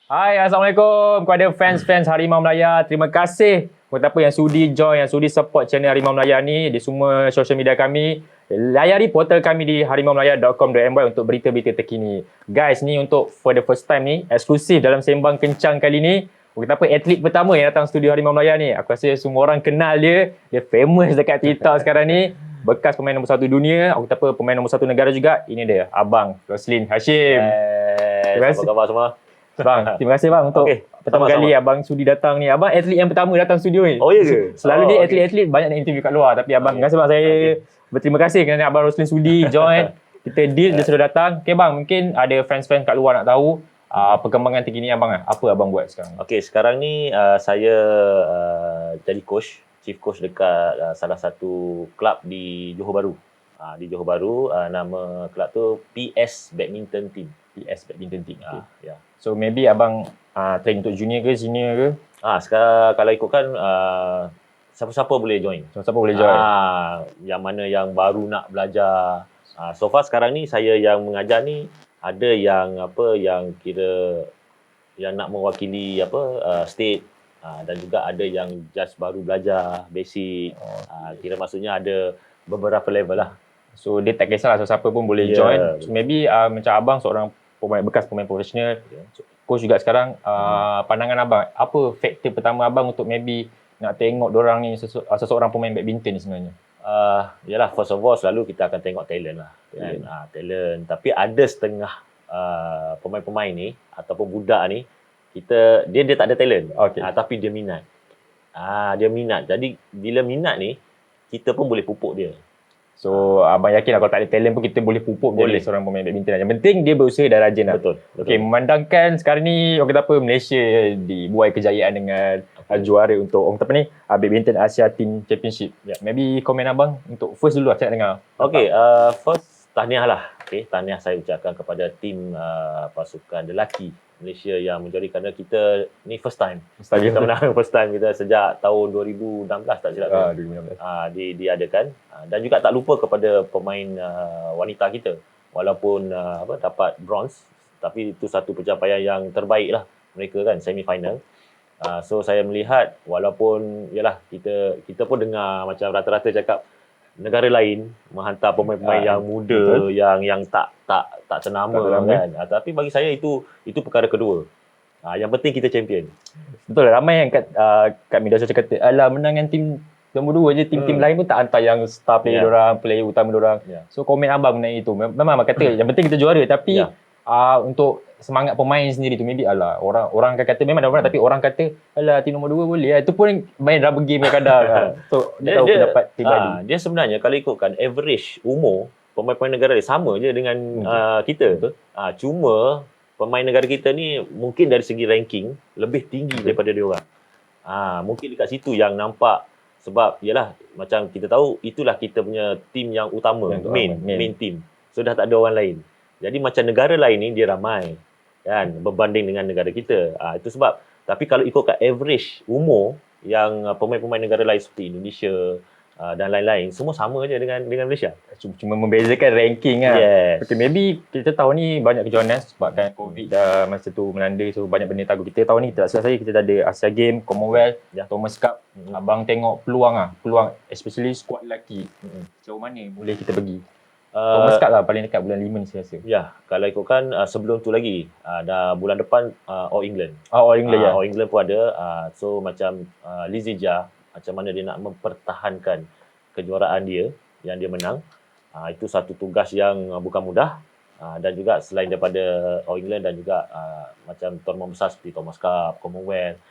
Hai, Assalamualaikum kepada fans-fans Harimau Melaya. Terima kasih kepada apa yang sudi join, yang sudi support channel Harimau Melaya ni di semua social media kami. Layari portal kami di harimaumelaya.com.my untuk berita-berita terkini. Guys, ni untuk for the first time ni, eksklusif dalam Sembang Kencang kali ni. Kenapa atlet pertama yang datang studio Harimau Melaya ni? Aku rasa semua orang kenal dia. Dia famous dekat TikTok sekarang ni. Bekas pemain nombor 1 dunia. Aku kata apa, pemain nombor 1 negara juga. Ini dia, Abang Roslin Hashim. Apa khabar semua? Bang, terima kasih bang untuk pertama kali abang sudi datang ni. Abang atlet yang pertama datang studio ni. Oh ya ke? Selalu ni atlet-atlet banyak nak interview kat luar. Tapi abang, terima kasih bang. Saya berterima kasih kerana abang Roslin sudi join. Kita deal, dia sudah datang. Okay bang, mungkin ada fans-fans kat luar nak tahu perkembangan terkini abang. Apa abang buat sekarang? Okey, sekarang ni saya jadi coach, chief coach dekat salah satu klub di Johor Bahru. Di Johor Bahru, nama klub tu PS Badminton Team. PS Badminton Team. Ya. So maybe abang train untuk junior ke, senior ke? Sekarang kalau ikutkan siapa-siapa boleh join. Siapa boleh join? Yang mana yang baru nak belajar. So far sekarang ni saya yang mengajar ni ada yang yang kira yang nak mewakili state, dan juga ada yang just baru belajar basic. Kira maksudnya ada beberapa level lah. So dia tak kisahlah siapa pun boleh join. So maybe macam abang seorang bekas pemain profesional, coach juga sekarang, pandangan abang, apa faktor pertama abang untuk maybe nak tengok dorang ni seseorang pemain badminton ni sebenarnya? Yalah, first of all selalu kita akan tengok talent lah. Talent. Tapi ada setengah pemain-pemain ni ataupun budak ni, dia tak ada talent. Tapi dia minat. Dia minat. Jadi bila minat ni, kita pun boleh pupuk dia. So abang yakin lah kalau tak ada talent pun kita boleh pupuk dia oleh seorang pemain badminton. Yang penting dia berusaha dan rajin lah. Betul. Okey, memandangkan sekarang ni orang kata apa, Malaysia dibuai kejayaan dengan juara untuk Badminton Asia Team Championship. Maybe komen abang untuk first dulu lah, saya nak dengar. Okey, first tahniah lah. Tahniah saya ucapkan kepada tim pasukan lelaki Malaysia yang menjadi, kerana kita ni first time kita menang first time kita sejak tahun 2016 tak silap saya. 2016 diadakan, dan juga tak lupa kepada pemain wanita kita, walaupun dapat bronze, tapi itu satu pencapaian yang terbaik lah mereka kan, semi final. So saya melihat walaupun yalah kita pun dengar macam rata-rata cakap negara lain menghantar pemain-pemain yang muda, yang tak ternama kan. Tapi bagi saya itu perkara kedua. Yang penting kita champion. Betul lah, ramai yang kat media sosial kata, alah menang dengan tim nombor 2 je, tim-tim lain pun tak hantar yang star player dorang, player utama dorang. So komen abang mengenai itu. Memang abang kata yang penting kita juara, tapi untuk semangat pemain sendiri tu, maybe orang akan kata memang dah menang, tapi orang kata alah tim nombor 2 boleh. Itu pun main rubber game kadang. So dia tahu pendapat pribadi. Dia sebenarnya kalau ikutkan average umur pemain-pemain negara dia sama je dengan kita. Cuma pemain negara kita ni mungkin dari segi ranking lebih tinggi daripada dia orang. Mungkin dekat situ yang nampak, sebab yalah macam kita tahu itulah kita punya tim yang utama, main team. So dah tak ada orang lain. Jadi macam negara lain ni dia ramai kan berbanding dengan negara kita. Itu sebab. Tapi kalau ikutkan average umur yang pemain-pemain negara lain seperti Indonesia dan lain-lain, semua sama je dengan Malaysia. Cuma membezakan ranking lah. Okay, maybe kita tahu ni banyak kejohanan sebabkan COVID dah masa tu melanda, so banyak benda tagu. Kita tahu ni tak salah saya, kita dah ada Asia Game, Commonwealth, Thomas Cup. Abang tengok peluang especially squad lelaki. Sejauh mana boleh kita pergi? Thomas Cup lah paling dekat bulan 5 ni saya rasa. Ya, kalau ikutkan sebelum tu lagi, dah bulan depan All England. All England All England pun ada. So macam Lizzie Jia, macam mana dia nak mempertahankan kejuaraan dia yang dia menang. Itu satu tugas yang bukan mudah. Dan juga selain daripada All England dan juga macam tournament besar seperti Thomas Cup, Commonwealth,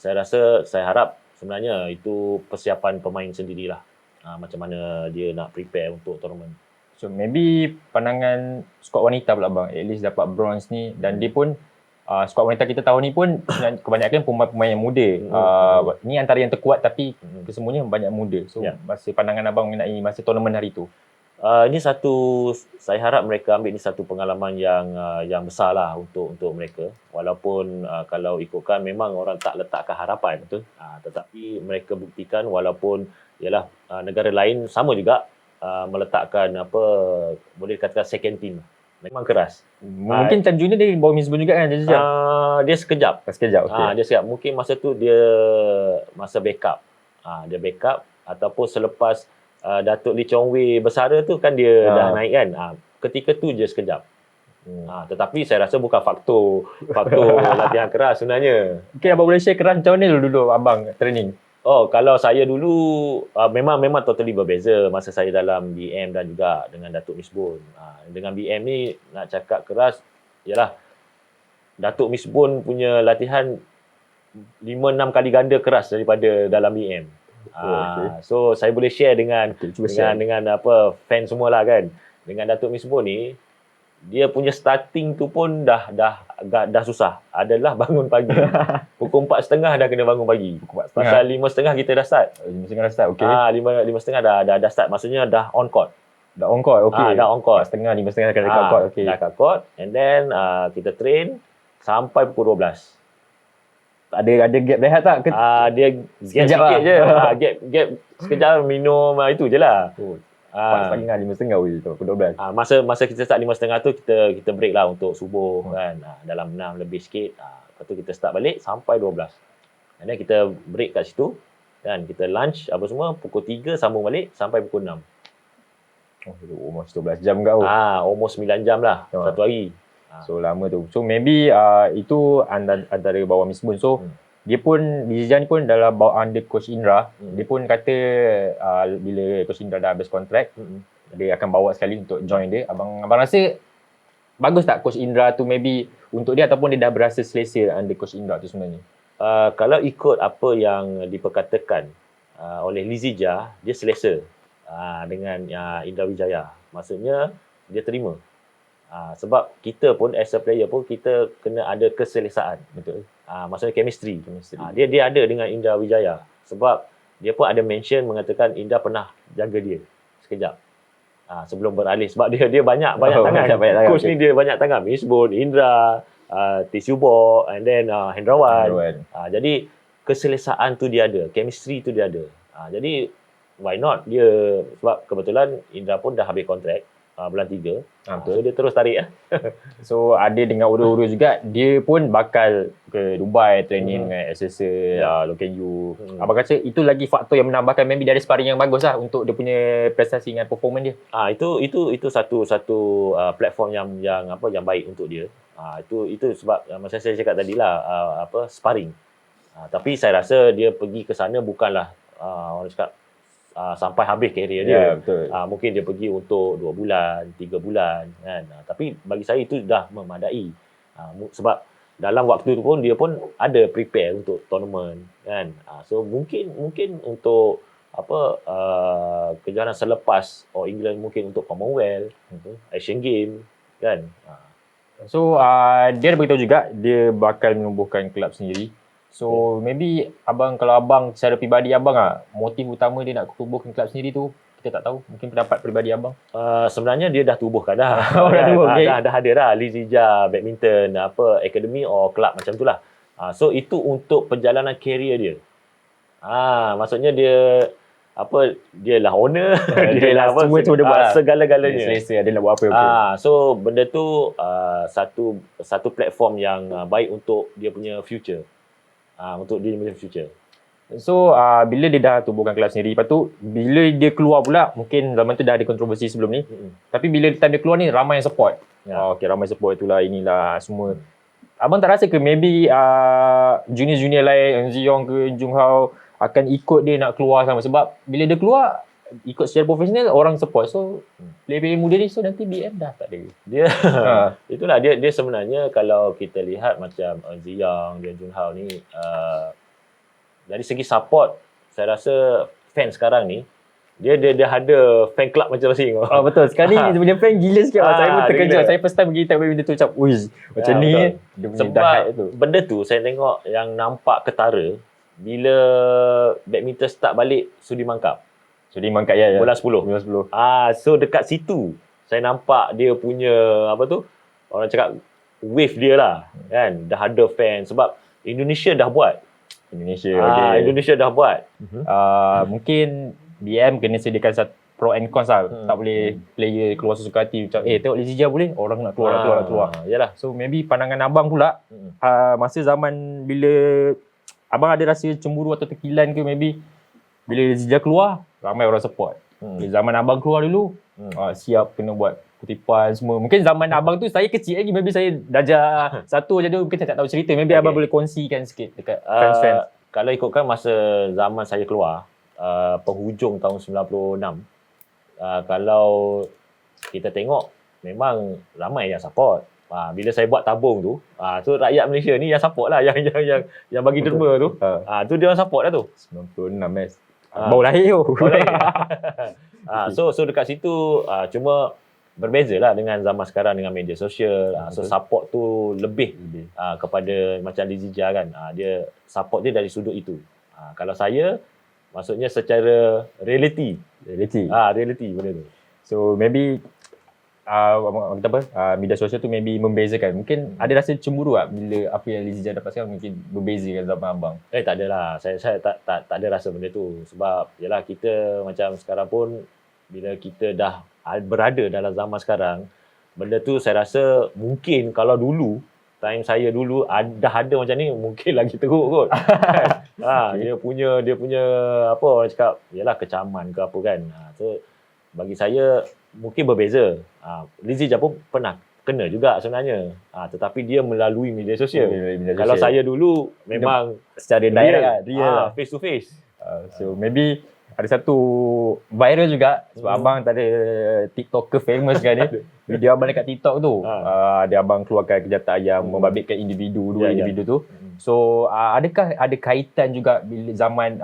saya harap sebenarnya itu persiapan pemain sendirilah. Macam mana dia nak prepare untuk tournament. So maybe pandangan skuad wanita pula bang, at least dapat bronze ni, dan dia pun skuad wanita kita tahun ni pun kebanyakan pemain-pemain yang muda. Ni antara yang terkuat, tapi kesemuanya banyak muda. So masa pandangan abang mengenai masa tournament hari tu? Ini saya harap mereka ambil ni satu pengalaman yang besar lah untuk mereka. Walaupun kalau ikutkan memang orang tak letakkan harapan, betul. Tetapi mereka buktikan walaupun ialah negara lain sama juga meletakkan boleh dikatakan second team Memang keras. Mungkin time junior dia bawa Miss Bun juga kan? Dia sekejap. Sekejap, okey. Dia sekejap. Mungkin masa tu dia masa backup. Dia backup ataupun selepas Datuk Lee Chong Wei bersara tu kan dia dah naik kan. Ketika tu je sekejap. Tetapi saya rasa bukan faktor latihan keras sebenarnya. Mungkin abang boleh share keras macam mana dulu abang training? Kalau saya dulu memang totally berbeza masa saya dalam BM dan juga dengan Datuk Miss Bun. Dengan BM ni nak cakap keras ialah Datuk Miss Bun punya latihan 5-6 kali ganda keras daripada dalam BM. Okay. So saya boleh share dengan share. dengan apa fan semualah kan. Dengan Datuk Miss Bun ni dia punya starting tu pun dah susah. Adalah bangun pagi. Pukul 4.30 dah kena bangun pagi. Pasal 5.30 kita dah start. 5.30 dah start, okey. 5.30 dah start. Maksudnya dah on court. Dah on court, okey. Dah on court. 4.30, 5.30 kena dekat court, okey. Dah kat court. And then kita train sampai pukul 12. Ada gap rehat tak? Dia gap sikit lah. je. Gap sekejap minum itu je lah. 4.30, 5.30 weh, pukul 12. Masa kita start 5.30 tu kita break lah untuk subuh kan. Dalam 6 lebih sikit. Lepas tu kita start balik sampai 12. And then kita break kat situ kan, kita lunch apa semua pukul 3 sambung balik sampai pukul 6. Almost 12 jam kau. Almost 9 jam lah satu hari. So lama tu. So maybe itu antara bawah Miss Bun. So dia pun Liza ni pun dalam bawah under Coach Indra. Dia pun kata bila Coach Indra dah habis kontrak, dia akan bawa sekali untuk join dia. Abang rasa bagus tak Coach Indra tu maybe untuk dia, ataupun dia dah berasa selesa under Coach Indra tu sebenarnya? Kalau ikut apa yang diperkatakan oleh Lizija, dia selesa dengan Indra Wijaya. Maksudnya dia terima. Sebab kita pun as a player pun kita kena ada keselesaan. Betul. Maksudnya chemistry. Dia ada dengan Indra Wijaya. Sebab dia pun ada mention mengatakan Indra pernah jaga dia sekejap. Sebelum beralih. Sebab dia banyak tangan. Coach ni dia banyak tangan. Miss Bun, Indra, Tisubo, and then Hendrawan. Jadi keselesaan tu dia ada. Chemistry tu dia ada. Jadi why not dia, sebab kebetulan Indra pun dah habis kontrak bulan 3. So dia terus tarik. So ada dengan urus-urus juga, dia pun bakal ke Dubai training dengan SSA, Loken Yu. Abang kata itu lagi faktor yang menambahkan maybe dia ada sparring yang bagus lah untuk dia punya prestasi dengan performance dia. Itu satu platform yang baik untuk dia. Itu sebab macam saya cakap tadilah sparring. Tapi saya rasa dia pergi ke sana bukanlah orang cakap sampai habis karier dia. Betul. Mungkin dia pergi untuk 2 bulan, 3 bulan kan. Tapi bagi saya itu dah memadai. Sebab dalam waktu tu pun dia pun ada prepare untuk tournament kan. So mungkin untuk kejohanan selepas England, mungkin untuk Commonwealth, Asian Game kan. So dia ada beritahu juga dia bakal menubuhkan kelab sendiri. So maybe kalau abang secara peribadi abang motif utama dia nak tubuhkan kelab sendiri tu, kita tak tahu. Mungkin pendapat peribadi abang. Sebenarnya dia dah tubuhkan dah. Dah ada dah Lizija badminton academy or club macam tu lah. So itu untuk perjalanan career dia. Maksudnya dia lah owner, dia lah semua tu dia buat segala-galanya. Selesa dia nak buat apa. So benda tu satu platform yang baik untuk dia punya future. Untuk dia punya future. So bila dia dah tubuhkan kelab sendiri, lepas tu bila dia keluar pula, mungkin zaman tu dah ada kontroversi sebelum ni. Tapi bila time dia keluar ni ramai yang support. Ramai support itulah inilah semua. Abang tak rasa ke maybe junior-junior lain, Ng Ziong ke Jung Hao akan ikut dia nak keluar sama, sebab bila dia keluar ikut secara profesional orang support. So player-player muda ni, so nanti BM dah tak ada. Dia itulah dia sebenarnya kalau kita lihat macam Ng Ziong dan Jung Hao ni dari segi support, saya rasa fan sekarang ni dia ada fan club masing-masing. Betul. Sekarang ni dia punya fan gila sikit. Saya pun terkejut. Gila. Saya first time pergi tengok badminton tu macam, macam ni dia punya sebab tu. Benda tu saya tengok yang nampak ketara bila badminton start balik Sudi Mangkap. Sudi Mangkap ya. Bulan 10. So dekat situ saya nampak dia punya orang cakap wave dia lah kan. Dah ada fan sebab Indonesia dah buat. Indonesia dah buat. Mungkin BM kena sediakan pro and cons lah. Tak boleh player keluar sesuka hati macam tengok Lizija boleh, orang nak keluar. Yalah. So maybe pandangan abang pula masa zaman bila abang ada rasa cemburu atau tekilan ke, maybe bila Lizija keluar ramai orang support. Bila zaman abang keluar dulu siap kena buat kutipan semua. Mungkin zaman abang tu saya kecil lagi, maybe saya darjah 1 je tu, mungkin saya tak tahu cerita. Maybe abang boleh kongsikan sikit dekat fans-fans. Kalau ikutkan masa zaman saya keluar, penghujung tahun 96, kalau kita tengok memang ramai yang support. Bila saya buat tabung tu, so rakyat Malaysia ni yang support lah, yang bagi derma tu. Tu dia orang support lah tu. 96 baru lahir tu. So dekat situ cuma berbeza lah dengan zaman sekarang dengan media sosial. So support tu lebih kepada macam Lizija kan. Dia support dia dari sudut itu. Kalau saya maksudnya secara reality benda tu. So maybe kita media sosial tu maybe membezakan. Mungkin ada rasa cemburu tak bila apa yang Lizija dapat sekarang mungkin berbeza dengan zaman abang? Tak adalah. Saya tak ada rasa benda tu. Sebab yalah, kita macam sekarang pun bila kita dah berada dalam zaman sekarang, benda tu saya rasa mungkin kalau dulu, time saya dulu dah ada macam ni, mungkin lagi teruk kot. Dia punya apa orang cakap, yalah kecaman ke apa kan. So bagi saya mungkin berbeza. Lizija pun pernah kena juga sebenarnya. Tetapi dia melalui media sosial. Kalau saya dulu memang secara direct real face to face. So maybe ada satu viral juga sebab abang tak ada TikToker famous kan ni. Video abang dekat TikTok tu, ada abang keluarkan kejahatan ayam membabitkan dua individu tu. So adakah ada kaitan juga bila zaman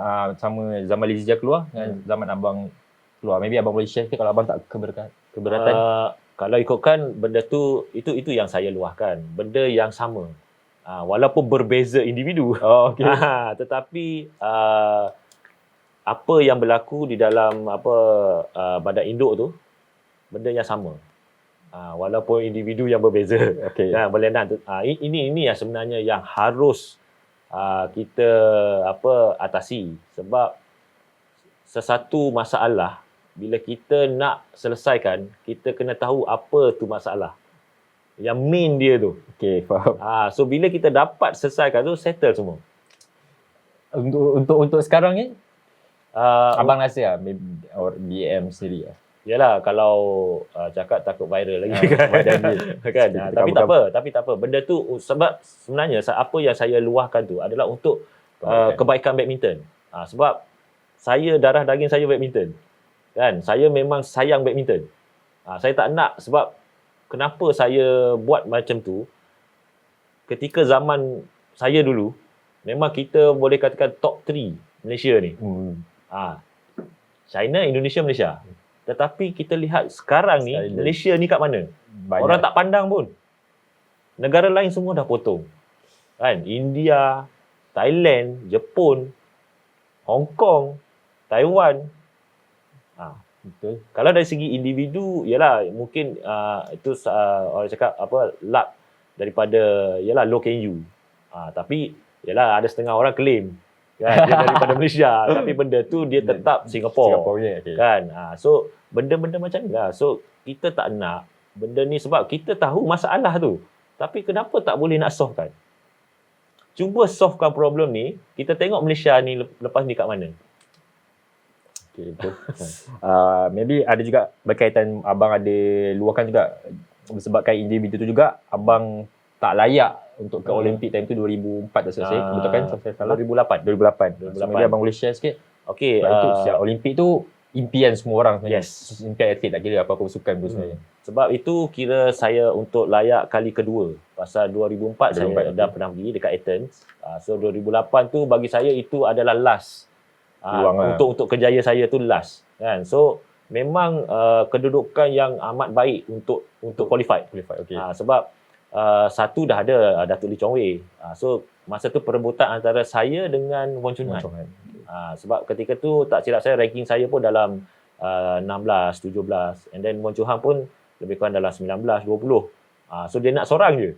zaman Lizija keluar dengan zaman abang keluar? Maybe abang boleh share kalau abang tak keberatan. Kalau ikutkan benda tu, itu yang saya luahkan. Benda yang sama. Walaupun berbeza individu. Tetapi apa yang berlaku di dalam badan induk tu, benda yang sama. Walaupun individu yang berbeza. Berlainan. Ini yang sebenarnya yang harus kita atasi. Sebab sesuatu masalah bila kita nak selesaikan, kita kena tahu apa tu masalah. Yang main dia tu. Faham. So bila kita dapat selesaikan tu, settle semua. Untuk sekarang ni, abang rasa maybe BM sendiri yalah, kalau cakap takut viral lagi kan. Tapi tak apa. Benda tu sebab sebenarnya apa yang saya luahkan tu adalah untuk kebaikan badminton. Sebab saya darah daging saya badminton. Kan? Saya memang sayang badminton. Saya tak nak, sebab kenapa saya buat macam tu? Ketika zaman saya dulu, memang kita boleh katakan top 3 Malaysia ni. China, Indonesia, Malaysia. Tetapi kita lihat sekarang ni, Malaysia ni kat mana? Banyak. Orang tak pandang pun. Negara lain semua dah potong. Kan? India, Thailand, Jepun, Hong Kong, Taiwan. Betul. Kalau dari segi individu, yalah mungkin itu orang cakap luck daripada low KU. Tapi yalah ada setengah orang claim kan dia daripada Malaysia, tapi benda tu dia tetap Singapore kan. So benda-benda macam ni lah. So kita tak nak benda ni sebab kita tahu masalah tu, tapi kenapa tak boleh nak solvekan? Cuba solvekan problem ni. Kita tengok Malaysia ni lepas ni kat mana. Betul. Maybe ada juga berkaitan, abang ada luahkan juga sebabkan individu tu juga abang tak layak untuk ke Olimpik time tu 2004 tak salah saya. Betul kan? Saya salah. 2008. So, maybe abang boleh share sikit. Itu siap Olimpik tu impian semua orang sebenarnya. Impian atlet, tak kira apa-apa sukan tu sebenarnya. Sebab itu kira saya untuk layak kali kedua. Pasal 2004 saya dah pernah pergi dekat Athens. So 2008 tu bagi saya itu adalah last. Untuk kerjaya saya tu last kan. So memang kedudukan yang amat baik untuk qualified. Sebab satu dah ada Datuk Lee Chong Wei. So masa tu perebutan antara saya dengan Wong Chun Han. Sebab ketika tu tak silap saya ranking saya pun dalam 16, 17, and then Wong Chun Han pun lebih kurang dalam 19, 20. So dia nak seorang je.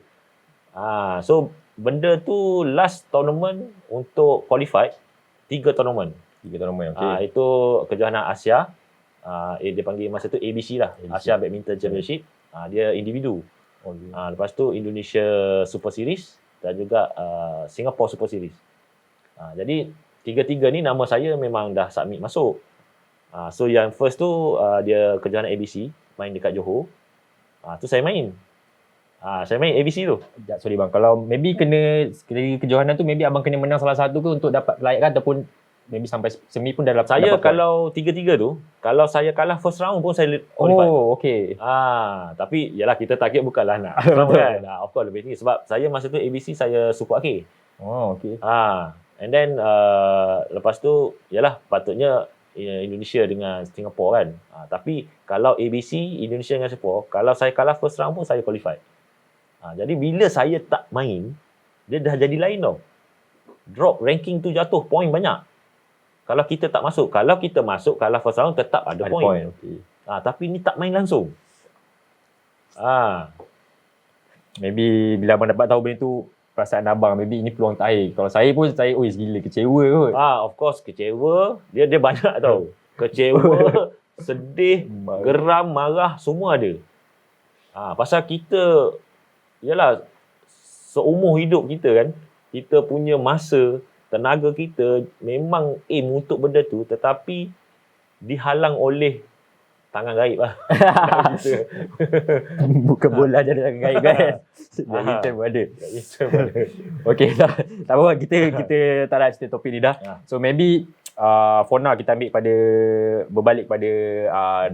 So benda tu last tournament untuk qualified 3 tournament. Itu kejohanan Asia, Dia panggil masa tu ABC lah, Asia Badminton Championship. Dia individu. Lepas tu Indonesia Super Series dan juga Singapore Super Series. Jadi tiga-tiga ni nama saya memang dah submit masuk. So yang first tu dia kejohanan ABC, main dekat Johor. Tu saya main. Saya main ABC tu. Sorry bang, kalau maybe kena kejohanan tu, maybe abang kena menang salah satu ke untuk dapat kelayakan, ataupun maybe sampai semi pun dah dapat. Saya kalau tiga-tiga tu, kalau saya kalah first round pun saya qualify. Oh, okey. Tapi yalah, kita target bukanlah nak sama kan. Of course lebih tinggi sebab saya masa tu ABC saya Super AK. Oh, okey. And then lepas tu yalah, patutnya Indonesia dengan Singapore kan. Tapi kalau ABC Indonesia dengan Singapore, kalau saya kalah first round pun saya qualify. Jadi bila saya tak main, dia dah jadi lain tau. Drop ranking tu jatuh, poin banyak. Kalau kita tak masuk, kalau kita masuk kalah first round tetap ada poin. Okay. Tapi ni tak main langsung. Maybe bila abang dapat tahu benda tu, perasaan abang maybe ini peluang terakhir. Kalau saya pun gila kecewa kot. Of course kecewa, dia banyak tau. Kecewa, sedih, geram, marah, semua ada. Pasal kita yalah, seumur hidup kita kan, kita punya masa, tenaga kita memang aim untuk benda tu, tetapi dihalang oleh tangan gaib lah. Bukan bola je ada tangan gaib kan. Badminton pun ada. Okay, tak apa, kita tak nak cerita topik ni dah. So maybe for now kita ambil berbalik pada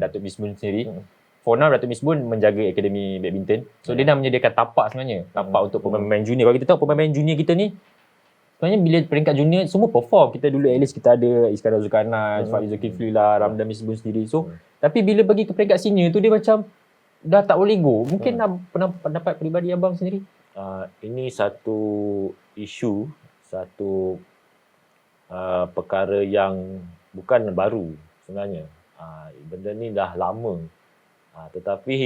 Datuk Misbun sendiri. For now Datuk Misbun menjaga akademi badminton. So dia dah menyediakan tapak sebenarnya. Tapak untuk pemain-pemain junior. Kalau kita tahu pemain-pemain junior kita ni, sebenarnya bila peringkat junior semua perform. Kita dulu at least kita ada Iskandar Zulkarnain, Fadli Zulkifli lah, Ramdan Misbun sendiri. So tapi bila bagi ke peringkat senior tu dia macam dah tak boleh go. Mungkin pendapat peribadi abang sendiri? Ini satu isu, satu perkara yang bukan baru sebenarnya. Benda ni dah lama. Tetapi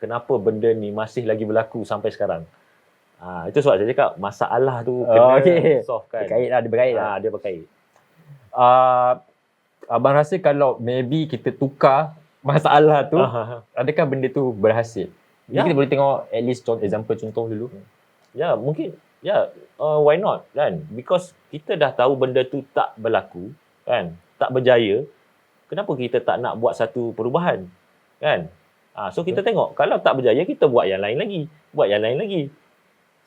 kenapa benda ni masih lagi berlaku sampai sekarang? Itu sebab saya cakap masalah tu kena solve kan. Dia berkait lah. Dia berkait. Abang rasa kalau maybe kita tukar masalah tu, adakah benda tu berhasil? Jadi kita boleh tengok at least contoh dulu. Ya, mungkin. Ya, why not kan? Because kita dah tahu benda tu tak berlaku kan, tak berjaya. Kenapa kita tak nak buat satu perubahan kan? So kita tengok, kalau tak berjaya kita buat yang lain lagi,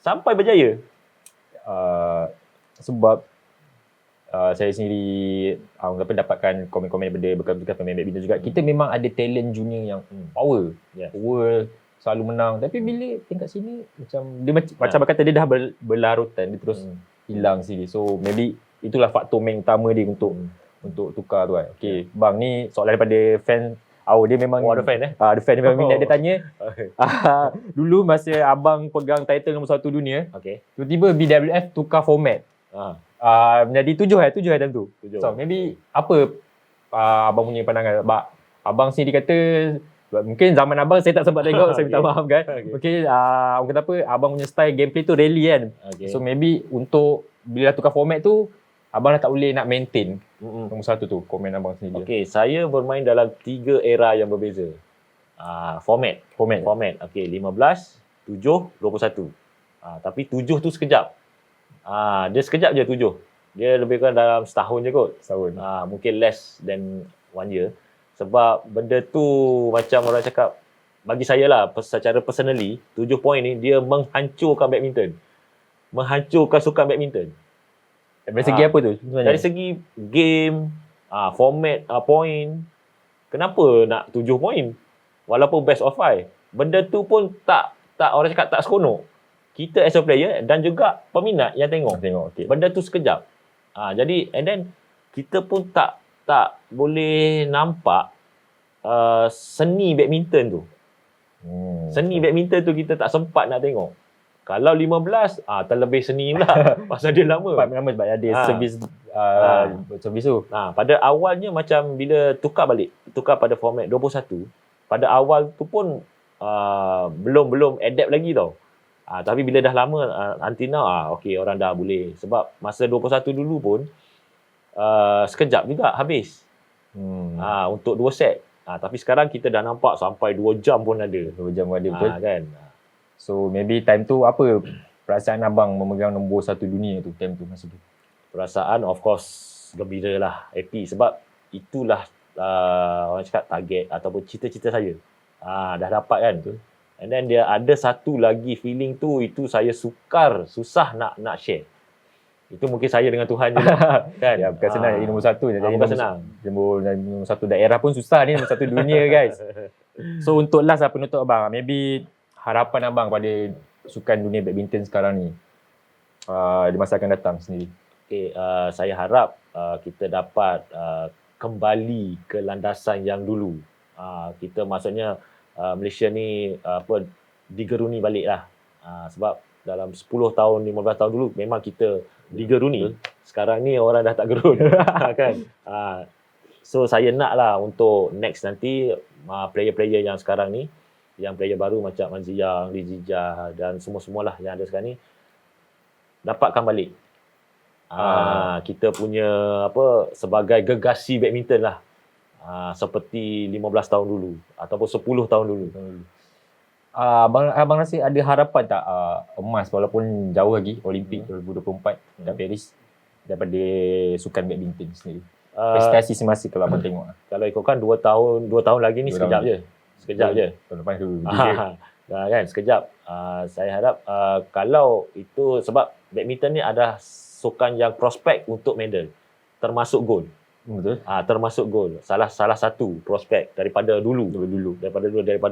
sampai berjaya. Sebab saya sendiri dapatkan komen-komen daripada bekas pemain badminton juga. Kita memang ada talent junior yang power. Power, selalu menang. Tapi bila tingkat sini macam dia macam berkata dia dah berlarutan, dia terus hilang sini. So maybe itulah faktor main utama dia untuk tukar tu kan. Okay, bang, ni soalan daripada fan. Dia memang ada fan ada fan memang minat. Dia tanya dulu masa abang pegang title nombor 1 dunia, tiba-tiba BWF tukar format. Menjadi 7 time tu. So maybe apa abang punya pandangan? Abang sendiri kata mungkin zaman abang saya tak sempat tengok, saya minta maaf kan. Orang kata apa, abang punya style gameplay tu rally kan. So maybe untuk bila tukar format tu, abang dah tak boleh nak maintain nombor 1 tu. Komen abang sendiri. Saya bermain dalam 3 era yang berbeza. Format. 15, 7, 21. Tapi 7 tu sekejap. Dia sekejap je 7. Dia lebih kurang dalam setahun je kot. Mungkin less than 1 year. Sebab benda tu macam orang cakap, bagi saya lah, secara personally, 7 poin ni dia menghancurkan badminton. Menghancurkan sukan badminton. Dari segi apa tu sebenarnya? Dari segi game, format, point. Kenapa nak 7 poin? Walaupun best of 5. Benda tu pun tak orang cakap tak seronok. Kita as a player dan juga peminat yang tengok. Benda tu sekejap. Jadi and then kita pun tak boleh nampak seni badminton tu. Seni badminton tu kita tak sempat nak tengok. Kalau 15, terlebih seni pula. Pasal dia lama. Sebab ada servis tu. Pada awalnya macam bila tukar pada format 21, pada awal tu pun belum adapt lagi tau. Tapi bila dah lama, until now, orang dah boleh. Sebab masa 21 dulu pun, sekejap juga habis. Untuk 2 set. Tapi sekarang kita dah nampak sampai 2 jam pun ada. 2 jam ada betul. Kan. So maybe time tu apa perasaan abang memegang nombor 1 dunia tu time tu masa tu? Perasaan of course gembira lah, happy sebab itulah orang cakap target ataupun cita-cita saya. Dah dapat kan. Betul. And then dia ada satu lagi feeling tu, itu saya susah nak share. Itu mungkin saya dengan Tuhan je lah, kan. Ya, bukan senang jadi nombor 1. Jadi bukan senang. Nombor 1 daerah pun susah ni, nombor 1 dunia guys. So untuk last lah penutup abang, maybe harapan abang pada sukan dunia badminton sekarang ni di masa akan datang sendiri. Okay, saya harap kita dapat kembali ke landasan yang dulu. Kita maksudnya Malaysia ni digeruni balik lah. Sebab dalam 10 tahun, 15 tahun dulu memang kita digeruni. Sekarang ni orang dah tak gerun. Kan? So saya nak lah untuk next nanti player-player yang sekarang ni, yang player baru macam Manziyang, Rizija dan semua-semualah yang ada sekarang ni dapatkan balik. Kita punya sebagai gegasi badminton lah. Seperti 15 tahun dulu ataupun 10 tahun dulu. Abang rasa ada harapan tak emas walaupun jauh lagi Olimpik 2024 dan Paris daripada sukan badminton sendiri? Prestasi semasa kalau abang tengok. Kalau ikutkan 2 tahun lagi ni sekejap je. Sekejap je. Tahun lepas tu. Kan sekejap. Saya harap kalau itu sebab badminton ni ada sukan yang prospek untuk medal termasuk gol. Betul. Termasuk gol. Salah satu prospek daripada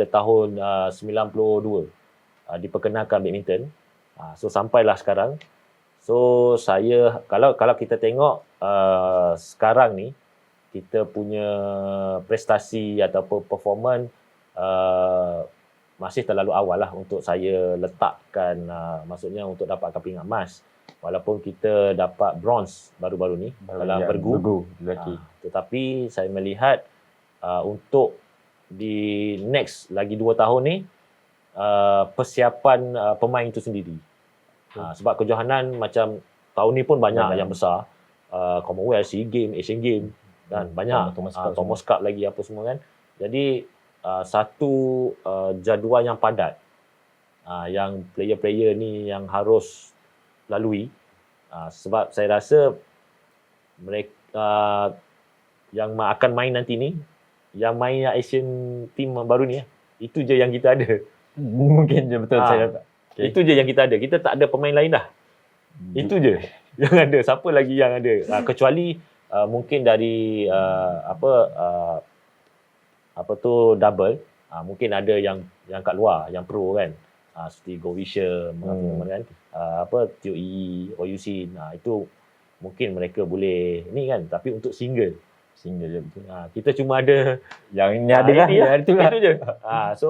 tahun 92 diperkenalkan badminton. So sampailah sekarang. So saya kalau kita tengok sekarang ni kita punya prestasi ataupun performance masih terlalu awal lah untuk saya letakkan maksudnya untuk dapatkan pingat emas. Walaupun kita dapat bronze baru-baru ni dalam bergu. Tetapi saya melihat untuk di next lagi 2 tahun ni persiapan pemain itu sendiri. Sebab kejohanan macam tahun ni pun banyak yang besar. Commonwealth, SEA Games, Asian Games dan banyak Thomas Cup lagi apa semua kan. Jadi satu jadual yang padat yang player-player ni yang harus lalui. Sebab saya rasa mereka yang akan main nanti ni, yang main Asian team baru ni, itu je yang kita ada. Mungkin je betul saya dapat. Okay. Itu je yang kita ada. Kita tak ada pemain lain dah. Itu je yang ada. Siapa lagi yang ada? Kecuali mungkin dari double. Mungkin ada yang kat luar, yang pro kan. Seperti Go Vision, kan. Tio EE, OUC. Itu mungkin mereka boleh ni kan. Tapi untuk single je betul. Kita cuma ada yang ini ada lah. Itu je. So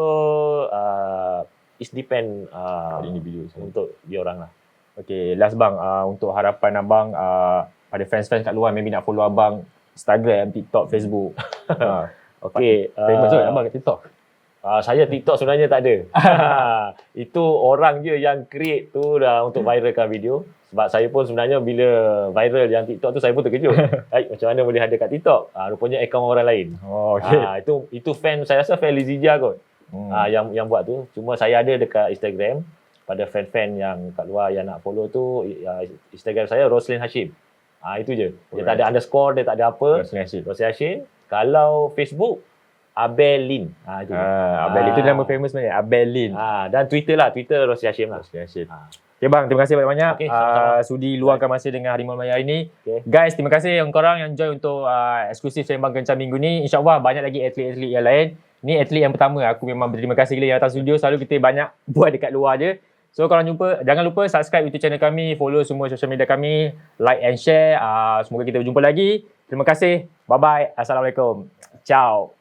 it depend individu untuk dia orang lah. Okay, last bang, untuk harapan abang pada fans-fans kat luar maybe nak follow abang Instagram, TikTok, Facebook. Okay. Famous abang kat TikTok. Saya TikTok sebenarnya tak ada. Itu orang je yang create tu dah untuk viralkan video. Sebab saya pun sebenarnya bila viral yang TikTok tu saya pun terkejut. Macam mana boleh ada kat TikTok? Rupanya akaun orang lain. Itu fan, saya rasa fan Lizija kot. Yang buat tu. Cuma saya ada dekat Instagram. Pada fan-fan yang kat luar yang nak follow tu, Instagram saya Roslyn Hashim. Itu je. Dia tak ada underscore, dia tak ada apa. Roslyn Hashim. Kalau Facebook, Abel Lin. Abel Lin tu nama famous sebenarnya. Abel Lin. Dan Twitter lah. Twitter Roslyn Hashim lah. Okay bang, terima kasih banyak-banyak. Sama-sama. Sudi luangkan masa dengan Harimau Melayu hari ni. Guys, terima kasih yang korang yang join untuk eksklusif Sembang Kencang minggu ni. InsyaAllah banyak lagi atlet-atlet yang lain. Ni atlet yang pertama. Aku memang berterima kasih gila yang datang studio. Selalu kita banyak buat dekat luar je. So kalau jangan lupa subscribe YouTube channel kami, follow semua social media kami, like and share. Semoga kita berjumpa lagi. Terima kasih. Bye-bye. Assalamualaikum. Ciao.